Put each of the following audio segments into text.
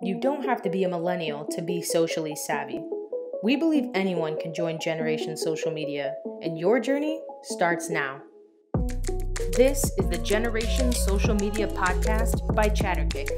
You don't have to be a millennial to be socially savvy. We believe anyone can join Generation Social Media, and your journey starts now. This is the Generation Social Media Podcast by Chatterkick.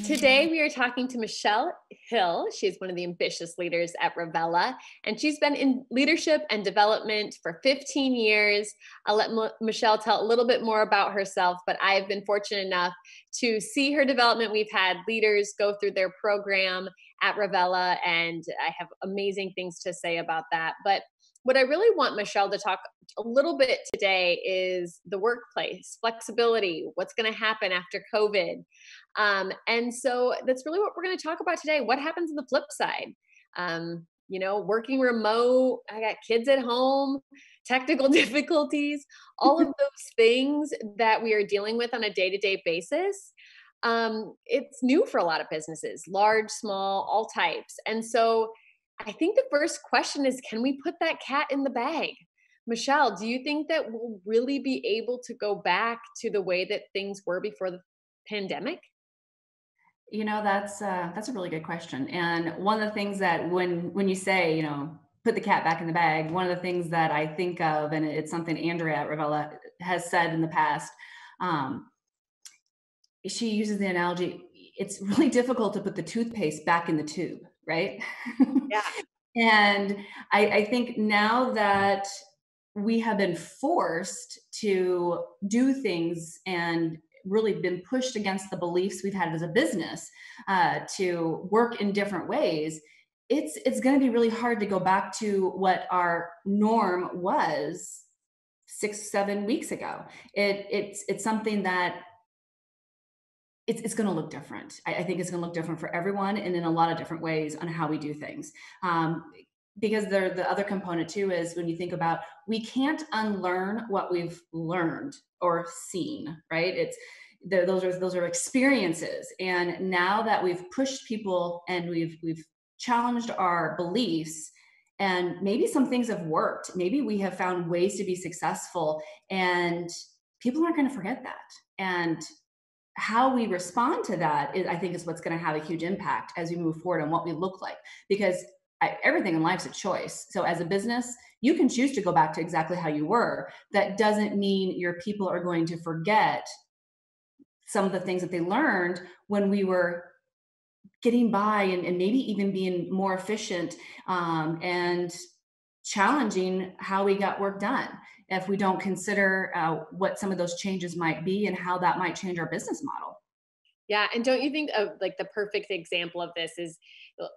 Today, we are talking to Michelle Hill. She's one of the ambitious leaders at Revela, and she's been in leadership and development for 15 years. I'll let Michelle tell a little bit more about herself, but I've been fortunate enough to see her development. We've had leaders go through their program at Revela, and I have amazing things to say about that. But what I really want Michelle to talk a little bit today is the workplace, flexibility, what's going to happen after COVID. And so that's really what we're going to talk about today. What happens on the flip side? Working remote, I got kids at home, technical difficulties, all of those things that we are dealing with on a day-to-day basis. It's new for a lot of businesses, large, small, all types. And so I think the first question is, can we put that cat in the bag? Michelle, do you think that we'll really be able to go back to the way that things were before the pandemic? That's a really good question. And one of the things that when you say, put the cat back in the bag, one of the things that I think of, and it's something Andrea at Revela has said in the past, she uses the analogy, it's really difficult to put the toothpaste back in the tube, right? Yeah. And I think now that we have been forced to do things and really been pushed against the beliefs we've had as a business to work in different ways, it's going to be really hard to go back to what our norm was 6-7 weeks ago. It's something that it's going to look different. I think it's going to look different for everyone and in a lot of different ways on how we do things. Because the other component too is when you think about, we can't unlearn what we've learned or seen, right? Those are experiences. And now that we've pushed people and we've challenged our beliefs, and maybe some things have worked, maybe we have found ways to be successful, and people aren't going to forget that. And how we respond to that I think is what's going to have a huge impact as we move forward on what we look like, because everything in life's a choice. So as a business, you can choose to go back to exactly how you were. That doesn't mean your people are going to forget some of the things that they learned when we were getting by and maybe even being more efficient and challenging how we got work done. If we don't consider what some of those changes might be and how that might change our business model. Yeah. And don't you think of like the perfect example of this is,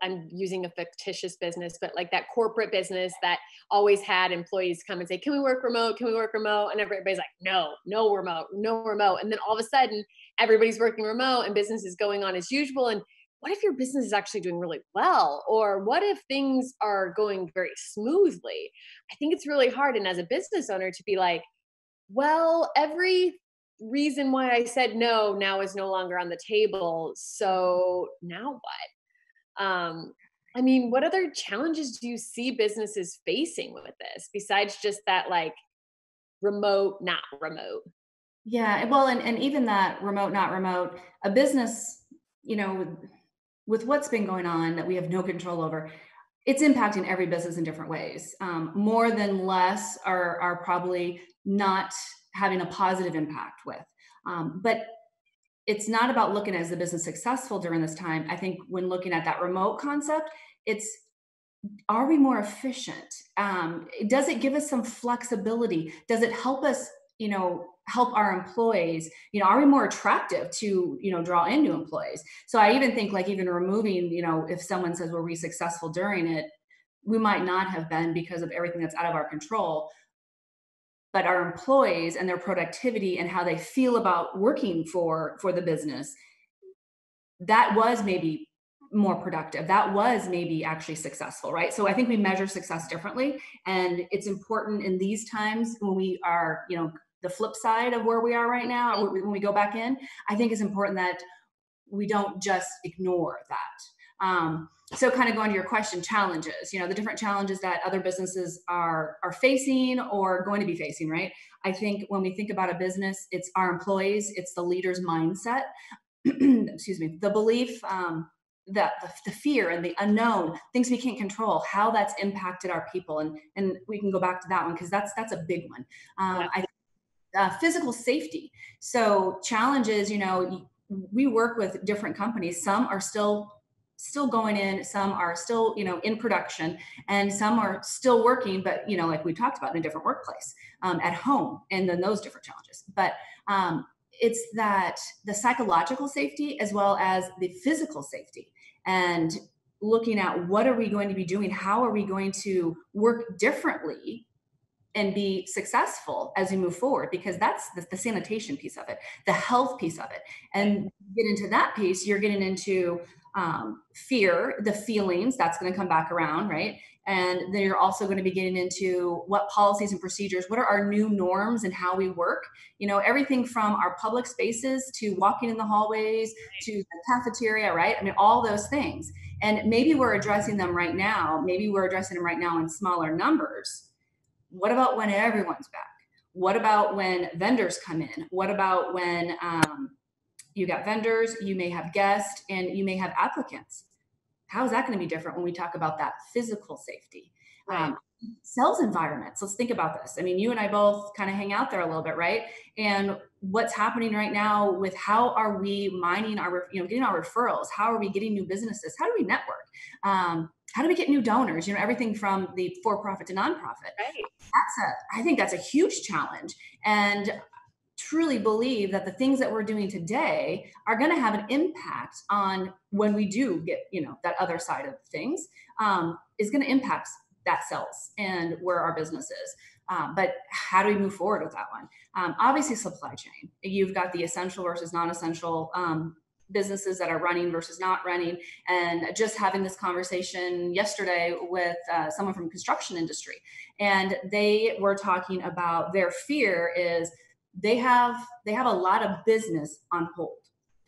I'm using a fictitious business, but like that corporate business that always had employees come and say, can we work remote? Can we work remote? And everybody's like, no remote, no remote. And then all of a sudden everybody's working remote and business is going on as usual. And what if your business is actually doing really well? Or what if things are going very smoothly? I think it's really hard. And as a business owner to be like, well, every reason why I said no now is no longer on the table. So now what? What other challenges do you see businesses facing with this besides just that, like, remote, not remote? Yeah, well, and even that remote, not remote, a business, with what's been going on that we have no control over, it's impacting every business in different ways. More than less are probably not having a positive impact with. But it's not about looking as the business successful during this time. I think when looking at that remote concept, are we more efficient? Does it give us some flexibility? Does it help us, help our employees? Are we more attractive to, draw in new employees? So I even think, like, even removing, if someone says, were we successful during it? We might not have been because of everything that's out of our control. But our employees and their productivity and how they feel about working for the business, that was maybe more productive. That was maybe actually successful, right? So I think we measure success differently. And it's important in these times when we are, the flip side of where we are right now, when we go back in, I think it's important that we don't just ignore that. So kind of going to your question, challenges, the different challenges that other businesses are facing or going to be facing, right? I think when we think about a business, it's our employees, it's the leader's mindset. excuse me, the belief, that the fear and the unknown, things we can't control, how that's impacted our people. And we can go back to that one because that's a big one. Physical safety. So challenges, we work with different companies. Some are still going in, some are still, in production, and some are still working, but, like we talked about, in a different workplace, at home, and then those different challenges. But it's that the psychological safety as well as the physical safety, and looking at what are we going to be doing? How are we going to work differently and be successful as we move forward? Because that's the sanitation piece of it, the health piece of it. And get into that piece, you're getting into fear, the feelings, that's going to come back around, right? And then you're also going to be getting into what policies and procedures, what are our new norms and how we work, everything from our public spaces to walking in the hallways to the cafeteria, right? I mean, all those things. And maybe we're addressing them right now. Maybe we're addressing them right now in smaller numbers. What about when everyone's back? What about when vendors come in? What about when you got vendors, you may have guests, and you may have applicants? How is that going to be different when we talk about that physical safety? Right. Sales environments. Let's think about this. I mean, you and I both kind of hang out there a little bit, right? And what's happening right now with how are we mining our, getting our referrals? How are we getting new businesses? How do we network? How do we get new donors? Everything from the for-profit to nonprofit. Right. I think that's a huge challenge. And truly believe that the things that we're doing today are going to have an impact on when we do get, that other side of things, is going to impact that sales and where our business is. But how do we move forward with that one? Obviously, supply chain. You've got the essential versus non-essential businesses that are running versus not running. And just having this conversation yesterday with someone from construction industry, and they were talking about their fear is they have a lot of business on hold.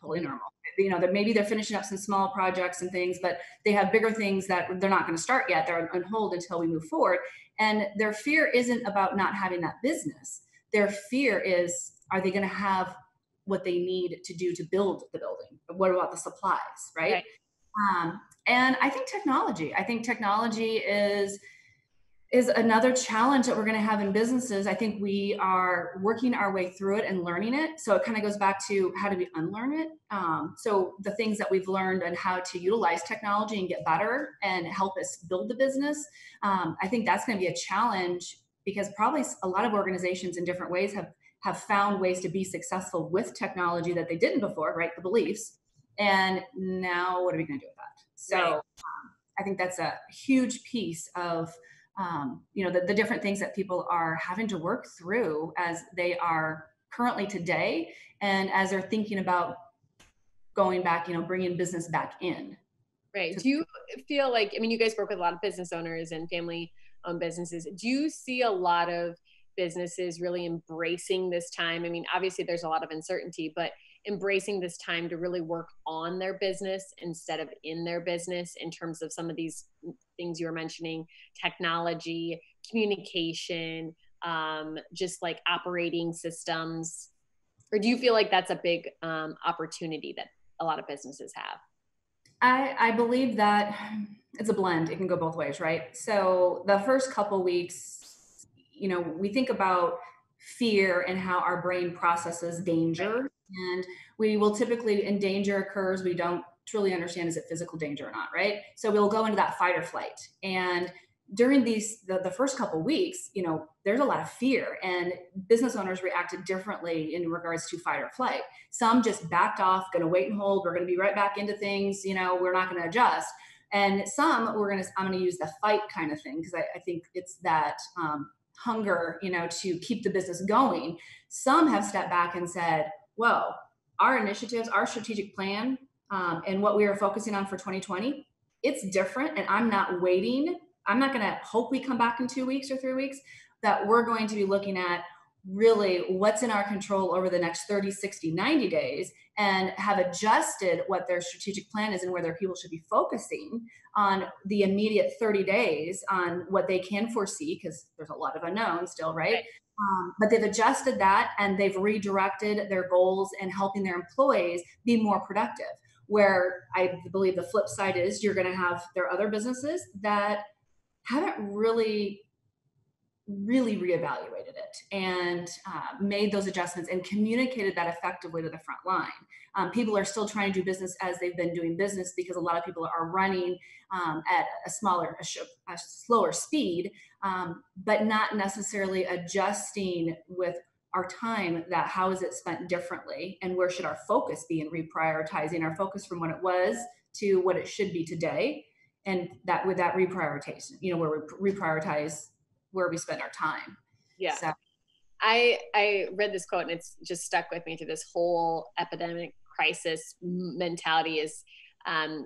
Totally normal. That maybe they're finishing up some small projects and things, but they have bigger things that they're not going to start yet. They're on hold until we move forward. And their fear isn't about not having that business. Their fear is, are they going to have what they need to do to build the building? What about the supplies, right? And I think technology is another challenge that we're going to have in businesses. I think we are working our way through it and learning it. So it kind of goes back to how do we unlearn it? So the things that we've learned and how to utilize technology and get better and help us build the business. I think that's going to be a challenge because probably a lot of organizations in different ways have found ways to be successful with technology that they didn't before, right? The beliefs. And now what are we going to do with that? So I think that's a huge piece of the different things that people are having to work through as they are currently today, and as they're thinking about going back, bringing business back in. Right. Do you feel like, you guys work with a lot of business owners and family-owned businesses. Do you see a lot of businesses really embracing this time? Obviously there's a lot of uncertainty, but embracing this time to really work on their business instead of in their business in terms of some of these things you were mentioning, technology, communication, just like operating systems? Or do you feel like that's a big opportunity that a lot of businesses have? I believe that it's a blend. It can go both ways, right? So the first couple weeks, we think about fear and how our brain processes danger. And we will typically, in danger occurs, we don't truly understand, is it physical danger or not, right? So we'll go into that fight or flight. And during the first couple of weeks, there's a lot of fear, and business owners reacted differently in regards to fight or flight. Some just backed off, going to wait and hold. We're going to be right back into things. We're not going to adjust. And some I'm going to use the fight kind of thing, because I think it's that hunger, to keep the business going. Some have stepped back and said, whoa, our initiatives, our strategic plan, and what we are focusing on for 2020, it's different. And I'm not waiting. I'm not going to hope we come back in 2 weeks or 3 weeks, that we're going to be looking at really what's in our control over the next 30, 60, 90 days, and have adjusted what their strategic plan is and where their people should be focusing on the immediate 30 days on what they can foresee, because there's a lot of unknowns still, right? But they've adjusted that and they've redirected their goals and helping their employees be more productive. Where I believe the flip side is there are other businesses that haven't really reevaluated it and made those adjustments and communicated that effectively to the front line. People are still trying to do business as they've been doing business because a lot of people are running at a slower speed, but not necessarily adjusting with our time, that how is it spent differently and where should our focus be in reprioritizing our focus from what it was to what it should be today. And that with that reprioritization, where we reprioritize where we spend our time. Yeah. So. I read this quote and it's just stuck with me through this whole epidemic crisis mentality is,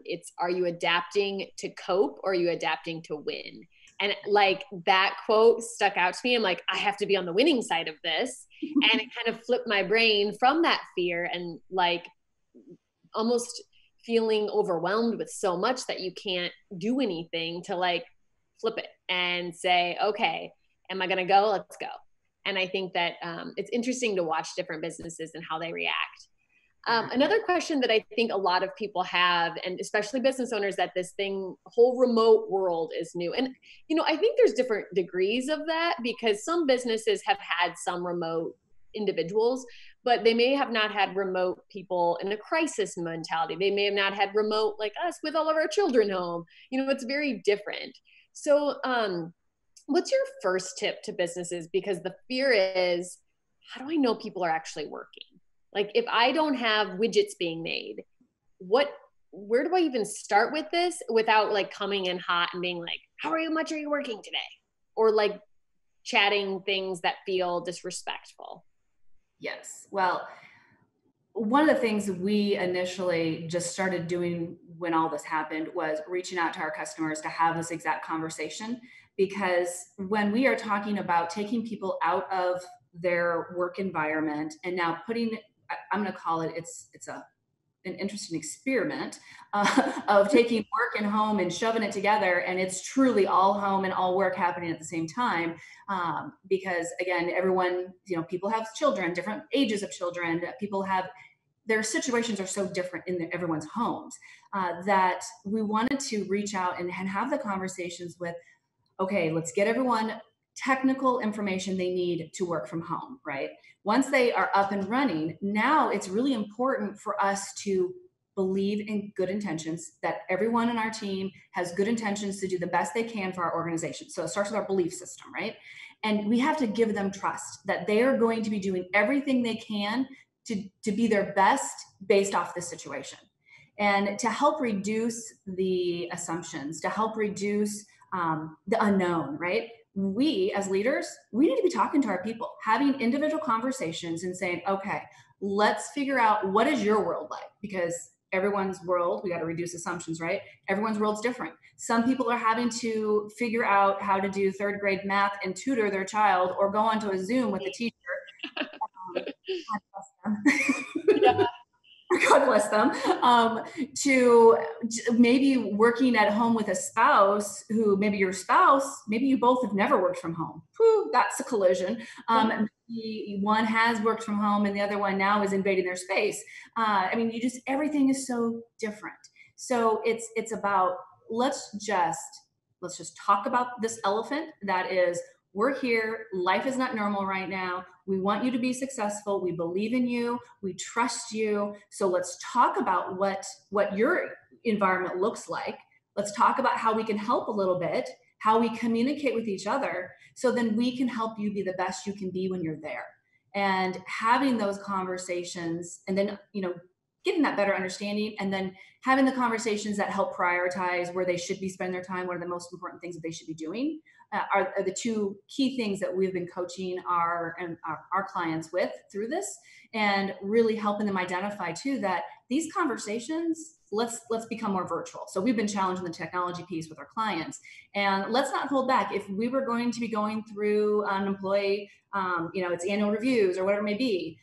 it's, are you adapting to cope or are you adapting to win? And like that quote stuck out to me. I'm like, I have to be on the winning side of this. And it kind of flipped my brain from that fear and like almost feeling overwhelmed with so much that you can't do anything to like flip it and say, okay, am I going to go? Let's go. And I think that it's interesting to watch different businesses and how they react. Another question that I think a lot of people have, and especially business owners, that this whole remote world is new. And, I think there's different degrees of that because some businesses have had some remote individuals, but they may have not had remote people in a crisis mentality. They may have not had remote like us with all of our children home. It's very different. So what's your first tip to businesses? Because the fear is, how do I know people are actually working? Like if I don't have widgets being made, where do I even start with this without like coming in hot and being like, how much are you working today? Or like chatting things that feel disrespectful. Yes. Well, one of the things we initially just started doing when all this happened was reaching out to our customers to have this exact conversation. Because when we are talking about taking people out of their work environment and now I'm going to call it, it's an interesting experiment of taking work and home and shoving it together. And it's truly all home and all work happening at the same time. Because again, everyone, people have children, different ages of children, their situations are so different in everyone's homes that we wanted to reach out and have the conversations with, okay, let's get everyone technical information they need to work from home, right? Once they are up and running, now it's really important for us to believe in good intentions, that everyone in our team has good intentions to do the best they can for our organization. So it starts with our belief system, right? And we have to give them trust that they are going to be doing everything they can to be their best based off this situation. And to help reduce the assumptions, to help reduce the unknown, right? We as leaders, we need to be talking to our people, having individual conversations and saying, okay, let's figure out what is your world like? Because everyone's world, we got to reduce assumptions, right? Everyone's world's different. Some people are having to figure out how to do third grade math and tutor their child or go onto a Zoom with a teacher. Yeah. God bless them, to maybe working at home with a spouse who maybe you both have never worked from home. Whew, that's a collision. Maybe one has worked from home and the other one now is invading their space. Everything is so different. So it's about, let's just talk about this elephant that is, we're here. Life is not normal right now. We want you to be successful. We believe in you. We trust you. So let's talk about what your environment looks like. Let's talk about how we can help a little bit, how we communicate with each other. So then we can help you be the best you can be when you're there. And having those conversations and then, getting that better understanding and then having the conversations that help prioritize where they should be spending their time, what are the most important things that they should be doing, are the two key things that we've been coaching our clients with through this, and really helping them identify too that these conversations, let's become more virtual. So we've been challenging the technology piece with our clients, and let's not hold back. If we were going to be going through an employee, it's annual reviews or whatever it may be,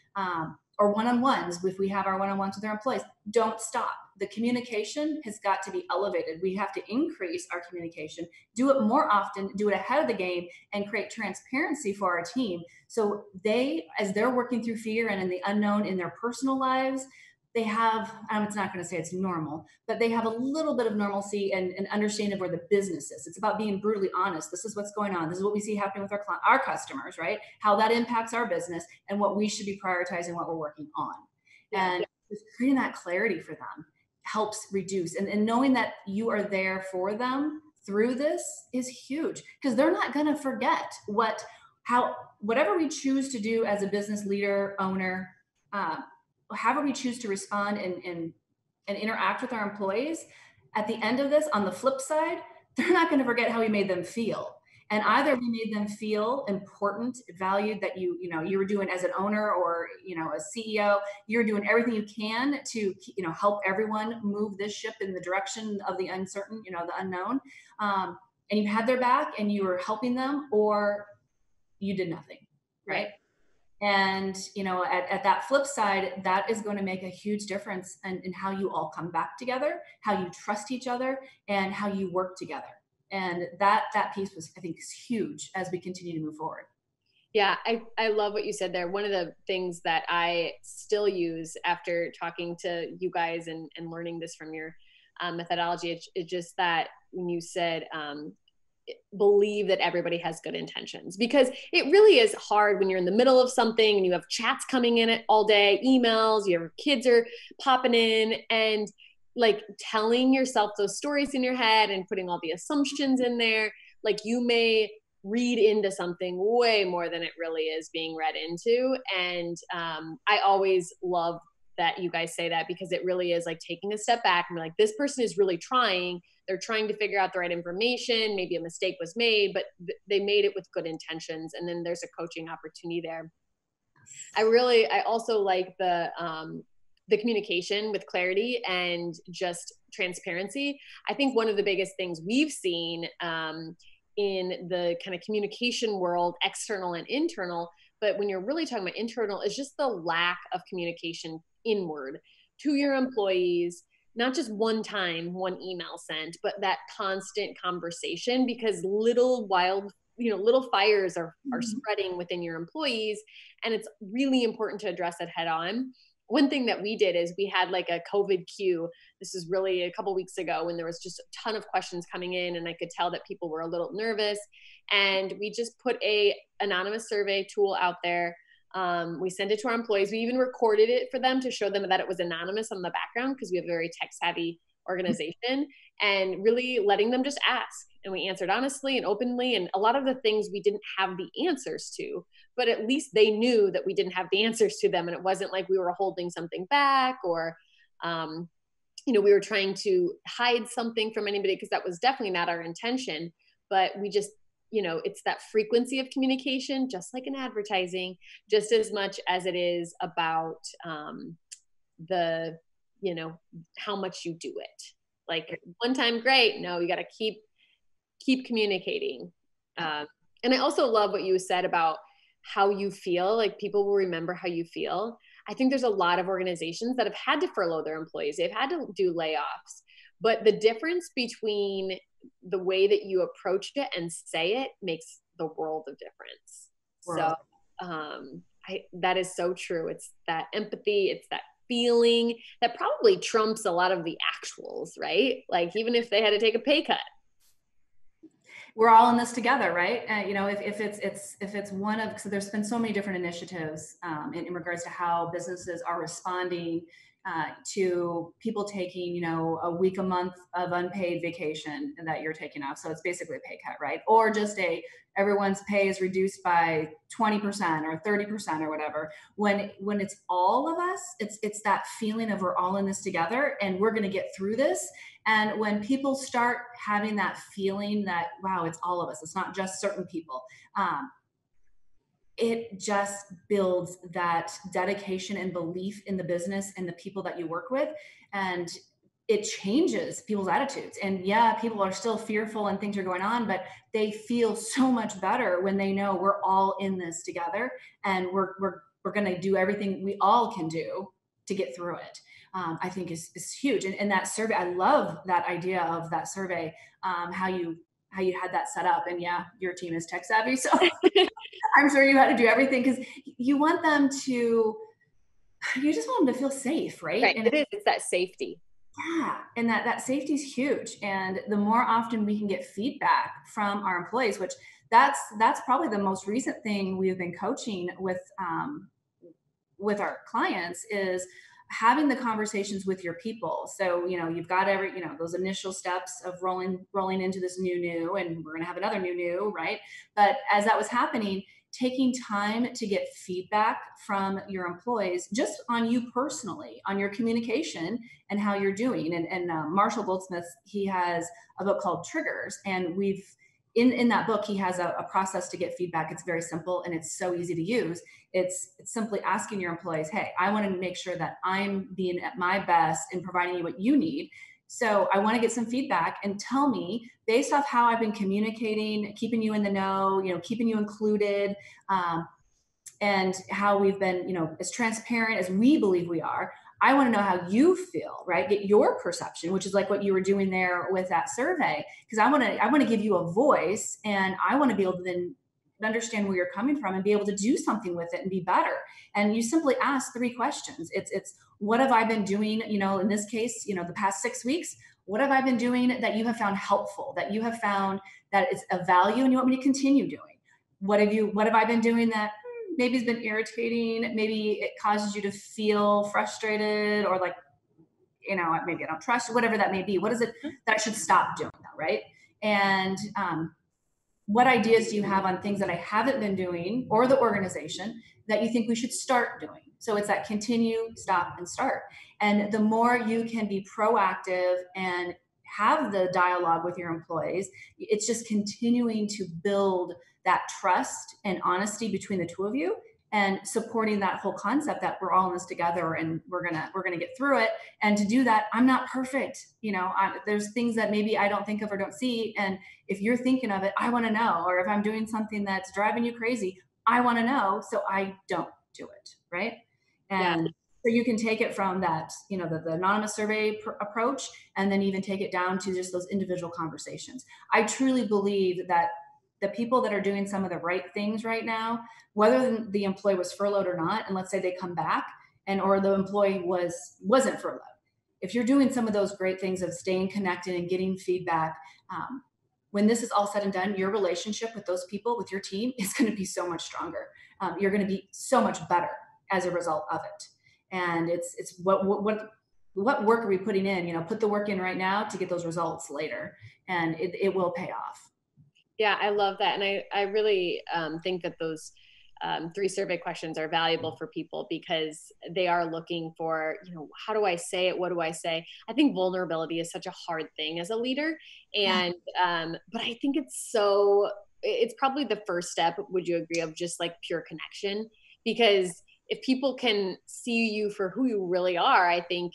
or one-on-ones, if we have our one-on-ones with our employees, don't stop. the communication has got to be elevated. We have to increase our communication, do it more often, do it ahead of the game, and create transparency for our team. So they, as they're working through fear and in the unknown in their personal lives, they have, it's not going to say it's normal, but they have a little bit of normalcy and understanding of where the business is. It's about being brutally honest. This is what's going on. This is what we see happening with our customers, right? How that impacts our business and what we should be prioritizing, what we're working on. And just creating that clarity for them helps reduce. And knowing that you are there for them through this is huge, because they're not going to forget whatever we choose to do as a business leader, owner, however we choose to respond and interact with our employees. At the end of this, on the flip side, they're not going to forget how we made them feel. And either we made them feel important, valued, that you were doing as an owner or, a CEO, you're doing everything you can to, help everyone move this ship in the direction of the uncertain, the unknown. And you had their back and you were helping them, or you did nothing. Right. And, at that flip side, that is going to make a huge difference in how you all come back together, how you trust each other, and how you work together. And that piece was, I think, is huge as we continue to move forward. Yeah, I love what you said there. One of the things that I still use after talking to you guys and learning this from your methodology, it's just that when you said, believe that everybody has good intentions, because it really is hard when you're in the middle of something and you have chats coming in all day, emails, your kids are popping in, and like telling yourself those stories in your head and putting all the assumptions in there, like you may read into something way more than it really is being read into. And I always love that you guys say that, because it really is like taking a step back and be like, this person is really trying. They're trying to figure out the right information. Maybe a mistake was made, but they made it with good intentions. And then there's a coaching opportunity there. I also like the communication with clarity and just transparency. I think one of the biggest things we've seen in the kind of communication world, external and internal, but when you're really talking about internal, is just the lack of communication inward to your employees, not just one time, one email sent, but that constant conversation, because little fires are spreading within your employees, and it's really important to address it head on. One thing that we did is we had like a COVID queue. This was really a couple weeks ago when there was just a ton of questions coming in, and I could tell that people were a little nervous. And we just put a anonymous survey tool out there. We sent it to our employees. We even recorded it for them to show them that it was anonymous on the background, because we have a very tech savvy organization, and really letting them just ask. And we answered honestly and openly. And a lot of the things we didn't have the answers to, but at least they knew that we didn't have the answers to them. And it wasn't like we were holding something back or, we were trying to hide something from anybody, because that was definitely not our intention. But we just, it's that frequency of communication, just like in advertising, just as much as it is about how much you do it. Like one time, great. No, you got to keep communicating. And I also love what you said about how you feel. Like people will remember how you feel. I think there's a lot of organizations that have had to furlough their employees. They've had to do layoffs. But the difference between the way that you approach it and say it makes the world of difference. So that is so true. It's that empathy. It's that feeling that probably trumps a lot of the actuals, right? Like even if they had to take a pay cut. We're all in this together, right? If it's one of, so there's been so many different initiatives in regards to how businesses are responding to people taking, a week, a month of unpaid vacation that you're taking off. So it's basically a pay cut, right? Or just everyone's pay is reduced by 20% or 30% or whatever. When it's all of us, it's that feeling of we're all in this together and we're going to get through this. And when people start having that feeling that, wow, it's all of us, it's not just certain people, it just builds that dedication and belief in the business and the people that you work with. And it changes people's attitudes. And yeah, people are still fearful and things are going on, but they feel so much better when they know we're all in this together and we're going to do everything we all can do to get through it, I think is huge. And that survey, I love that idea of that survey, how you had that set up. And yeah, your team is tech savvy, so I'm sure you had to do everything, because you want them to, you just want them to feel safe, right? Right. And It's that safety. yeah, and that safety is huge. And the more often we can get feedback from our employees, which that's probably the most recent thing we've been coaching with our clients, is having the conversations with your people. So, you've got those initial steps of rolling into this new, and we're going to have another new, right? But as that was happening, taking time to get feedback from your employees, just on you personally, on your communication and how you're doing. And Marshall Goldsmith, he has a book called Triggers, and in that book, he has a process to get feedback. It's very simple and it's so easy to use. It's simply asking your employees, hey, I want to make sure that I'm being at my best in providing you what you need. So I want to get some feedback, and tell me, based off how I've been communicating, keeping you in the know, keeping you included, and how we've been, as transparent as we believe we are. I want to know how you feel, right? Get your perception, which is like what you were doing there with that survey. Because I want to give you a voice, and I want to be able to then understand where you're coming from and be able to do something with it and be better. And you simply ask 3 questions. It's what have I been doing, in this case, the past 6 weeks, what have I been doing that you have found helpful, that you have found that it's of value and you want me to continue doing? What have I been doing that maybe it's been irritating, maybe it causes you to feel frustrated, or like, maybe I don't trust you, whatever that may be. What is it that I should stop doing that, right? And what ideas do you have on things that I haven't been doing, or the organization, that you think we should start doing? So it's that continue, stop, and start. And the more you can be proactive and have the dialogue with your employees, it's just continuing to build that trust and honesty between the 2 of you, and supporting that whole concept that we're all in this together, and we're gonna get through it. And to do that, I'm not perfect. There's things that maybe I don't think of or don't see, and if you're thinking of it, I want to know. Or if I'm doing something that's driving you crazy, I want to know, so I don't do it, right? And Yeah. so you can take it from that, the anonymous survey approach, and then even take it down to just those individual conversations. I truly believe that the people that are doing some of the right things right now, whether the employee was furloughed or not, and let's say they come back, or the employee wasn't furloughed, if you're doing some of those great things of staying connected and getting feedback, when this is all said and done, your relationship with those people, with your team, is going to be so much stronger. You're going to be so much better as a result of it. And it's what work are we putting in? Put the work in right now to get those results later, and it will pay off. Yeah, I love that. And I really think that those 3 survey questions are valuable for people, because they are looking for, how do I say it? What do I say? I think vulnerability is such a hard thing as a leader. And, but I think it's probably the first step, would you agree, of just like pure connection? Because if people can see you for who you really are, I think,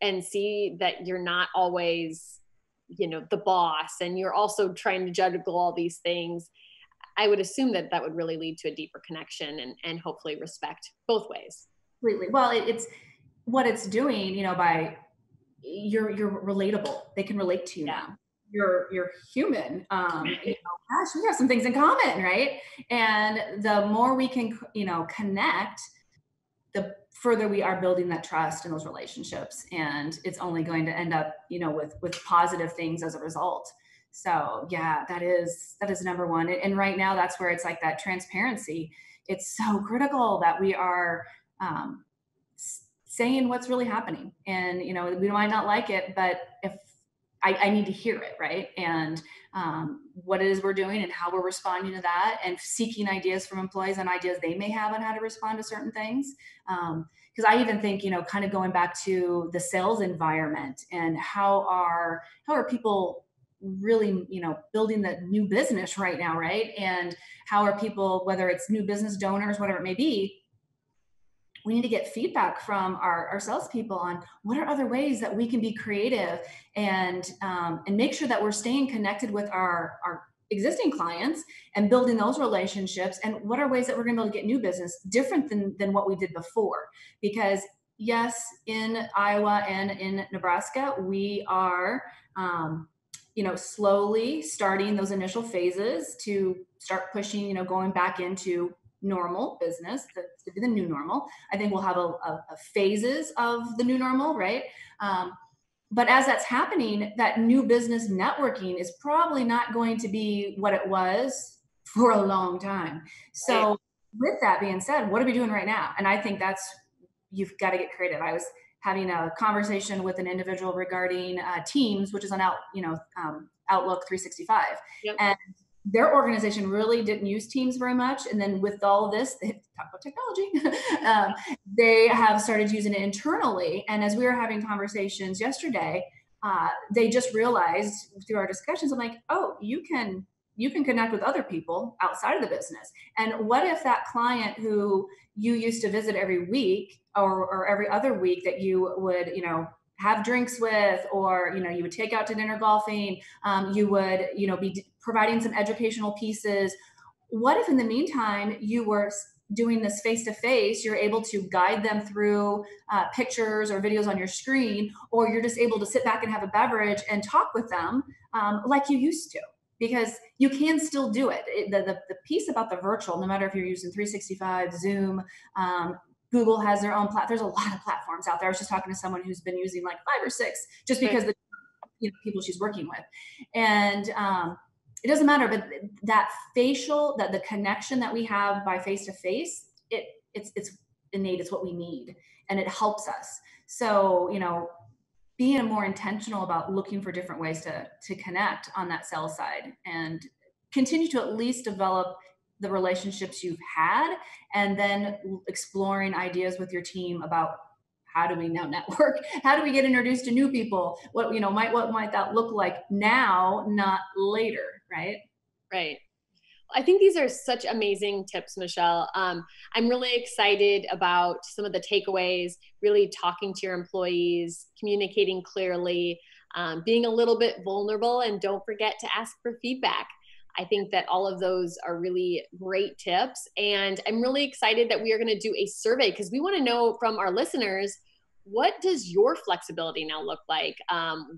and see that you're not always, the boss, and you're also trying to juggle all these things, I would assume that would really lead to a deeper connection and hopefully respect both ways. Completely. Well, it's what it's doing, by you're relatable. They can relate to you now. You're human. Gosh, we have some things in common, right? And the more we can, connect, the further we are building that trust in those relationships, and it's only going to end up, with positive things as a result. So yeah, that is number one. And right now, that's where it's like that transparency. It's so critical that we are saying what's really happening. And, we might not like it, but if I need to hear it, right? And what it is we're doing and how we're responding to that, and seeking ideas from employees on ideas they may have on how to respond to certain things. Because I even think, kind of going back to the sales environment, and how are people really, building the new business right now, right? And how are people, whether it's new business donors, whatever it may be, we need to get feedback from our salespeople on what are other ways that we can be creative, and make sure that we're staying connected with our existing clients and building those relationships. And what are ways that we're going to be able to get new business different than what we did before? Because yes, in Iowa and in Nebraska, we are, slowly starting those initial phases to start pushing, going back into normal business to be the new normal. I think we'll have a phases of the new normal, right? But as that's happening, that new business networking is probably not going to be what it was for a long time. So, with that being said, what are we doing right now? And I think you've got to get creative. I was having a conversation with an individual regarding Teams, which is on Outlook 365, Yep. and their organization really didn't use Teams very much. And then with all of this, they talk about technology. They have started using it internally. And as we were having conversations yesterday, they just realized through our discussions, I'm like, oh, you can connect with other people outside of the business. And what if that client who you used to visit every week or every other week that you would, have drinks with, or, you would take out to dinner golfing, you would, be providing some educational pieces. What if in the meantime you were doing this face-to-face, you're able to guide them through pictures or videos on your screen, or you're just able to sit back and have a beverage and talk with them like you used to? Because you can still do it. The piece about the virtual, no matter if you're using 365, Zoom, Google has their own there's a lot of platforms out there. I was just talking to someone who's been using like 5 or 6 just because the people she's working with. And it doesn't matter, but that the connection that we have by face-to-face, it's innate, it's what we need, and it helps us. So, being more intentional about looking for different ways to connect on that sales side and continue to at least develop the relationships you've had, and then exploring ideas with your team about how do we now network? How do we get introduced to new people? What might that look like now, not later, right? Right. I think these are such amazing tips, Michelle. I'm really excited about some of the takeaways, really talking to your employees, communicating clearly, being a little bit vulnerable, and don't forget to ask for feedback. I think that all of those are really great tips. And I'm really excited that we are going to do a survey because we want to know from our listeners, what does your flexibility now look like?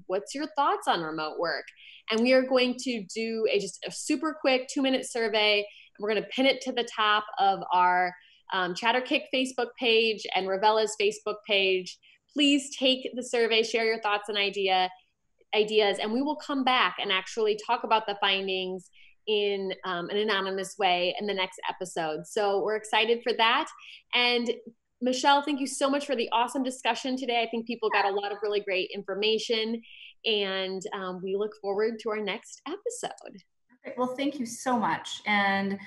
What's your thoughts on remote work? And we are going to do just a super quick 2-minute survey. And we're going to pin it to the top of our Chatterkick Facebook page and Revela's Facebook page. Please take the survey, share your thoughts and ideas, and we will come back and actually talk about the findings in an anonymous way in the next episode. So we're excited for that. And Michelle, thank you so much for the awesome discussion today. I think people got a lot of really great information, and we look forward to our next episode. Okay, well, thank you so much. And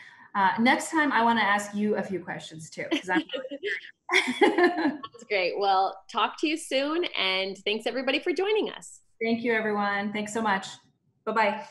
next time I want to ask you a few questions too, because I'm That's great. Well, talk to you soon, and thanks everybody for joining us. Thank you, everyone. Thanks so much. Bye-bye.